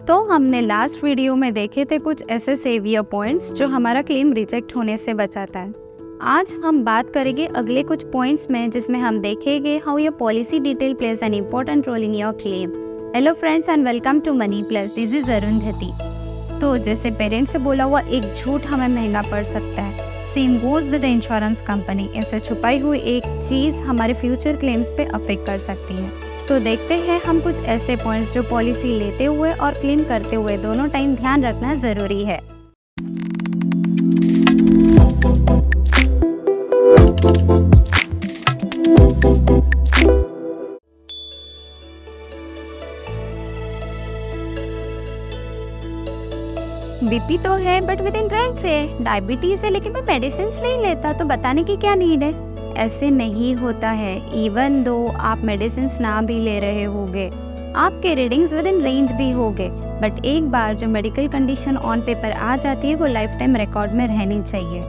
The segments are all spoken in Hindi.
तो हमने लास्ट वीडियो में देखे थे कुछ ऐसे सेवियर पॉइंट्स जो हमारा क्लेम रिजेक्ट होने से बचाता है। आज हम बात करेंगे अगले कुछ पॉइंट्स में, जिसमें हम देखेंगे how your policy detail plays an important role in your claim. Hello friends and welcome to Money Plus, this is Arundhati. तो जैसे पेरेंट्स से बोला हुआ एक झूठ हमें महंगा पड़ सकता है, same goes with insurance company. ऐसे छुपाई हुई एक चीज़ हमारे फ्यूचर क्लेम्स पे अफेक्ट कर सकती है। तो देखते हैं हम कुछ ऐसे पॉइंट्स जो पॉलिसी लेते हुए और क्लेम करते हुए दोनों टाइम ध्यान रखना ज़रूरी है। बीपी तो है बट विद इन रेंज है, डायबिटीज है लेकिन मैं मेडिसिन नहीं लेता, तो बताने की क्या नीड है। ऐसे नहीं होता है। इवन दो आप मेडिसिन ना भी ले रहे होगे, आपके रीडिंग्स विद इन रेंज भी होंगे, बट एक बार जो मेडिकल कंडीशन ऑन पेपर आ जाती है वो लाइफ टाइम रिकॉर्ड में रहनी चाहिए।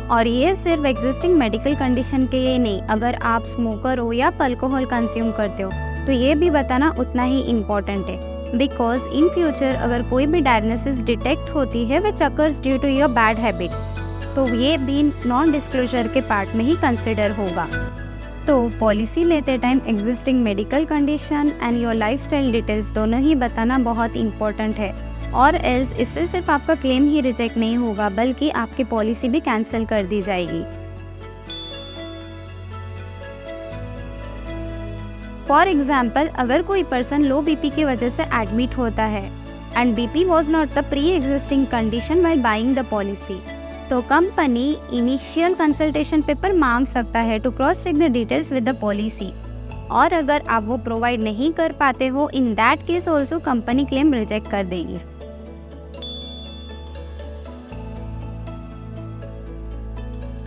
और ये सिर्फ एग्जिस्टिंग मेडिकल कंडीशन के लिए नहीं, अगर आप स्मोकर हो या अल्कोहल कंज्यूम करते हो तो ये भी बताना उतना ही इम्पोर्टेंट है। बिकॉज इन फ्यूचर अगर कोई भी डायग्नोसिस डिटेक्ट होती है which occurs due to your bad habits, तो ये भी नॉन डिस्क्लोजर के पार्ट में ही कंसिडर होगा। तो पॉलिसी लेते time existing medical condition and your lifestyle details दोनों ही बताना बहुत इंपॉर्टेंट है, और एल्स इससे सिर्फ आपका क्लेम ही रिजेक्ट नहीं होगा बल्कि आपकी पॉलिसी भी कैंसिल कर दी जाएगी। फॉर एग्जाम्पल, अगर कोई पर्सन लो बीपी की वजह से एडमिट होता है and BP was not the pre existing condition while buying the policy, तो कंपनी इनिशियल कंसल्टेशन पेपर मांग सकता है to cross check the details with the policy. और अगर आप वो प्रोवाइड नहीं कर पाते हो, in that case also company claim reject कर देगी।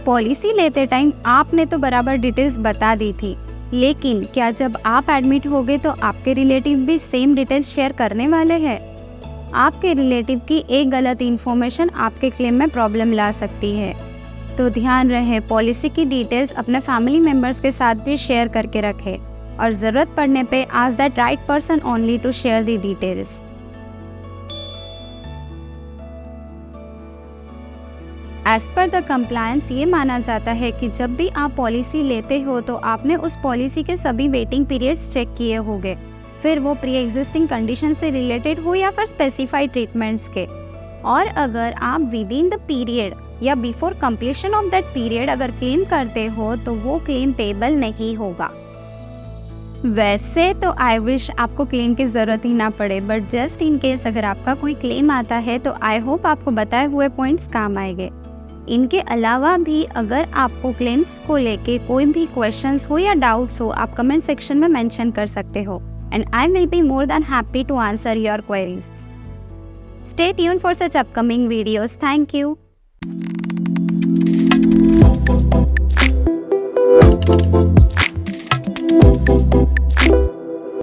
पॉलिसी लेते टाइम आपने तो बराबर डिटेल्स बता दी थी, लेकिन क्या जब आप एडमिट हो गए तो आपके रिलेटिव भी सेम डिटेल्स शेयर करने वाले हैं? आपके रिलेटिव की एक गलत इन्फॉर्मेशन आपके क्लेम में प्रॉब्लम ला सकती है। तो ध्यान रहे, पॉलिसी की डिटेल्स अपने फैमिली मेम्बर्स के साथ भी शेयर करके रखें, और ज़रूरत पड़ने पे ask that right person only to share the details. As per the compliance ये माना जाता है कि जब भी आप पॉलिसी लेते हो तो आपने उस पॉलिसी के सभी वेटिंग पीरियड्स चेक किए होंगे, फिर वो प्री एग्जिस्टिंग कंडीशन से रिलेटेड हो या फिर स्पेसिफाइड ट्रीटमेंट्स के। और अगर आप विद इन द पीरियड या before completion of that period अगर क्लेम करते हो तो वो क्लेम पेबल नहीं होगा। वैसे तो आई विश आपको क्लेम की ज़रूरत ही ना पड़े, बट जस्ट इन केस अगर आपका कोई क्लेम आता है तो आई होप आपको बताए हुए पॉइंट्स काम आएंगे। इनके अलावा भी अगर आपको क्लेम्स को लेके कोई भी क्वेश्चंस हो या डाउट्स हो, आप कमेंट सेक्शन में मेंशन कर सकते हो, and I will be more than happy to answer your queries. Stay tuned for such upcoming videos. Thank you.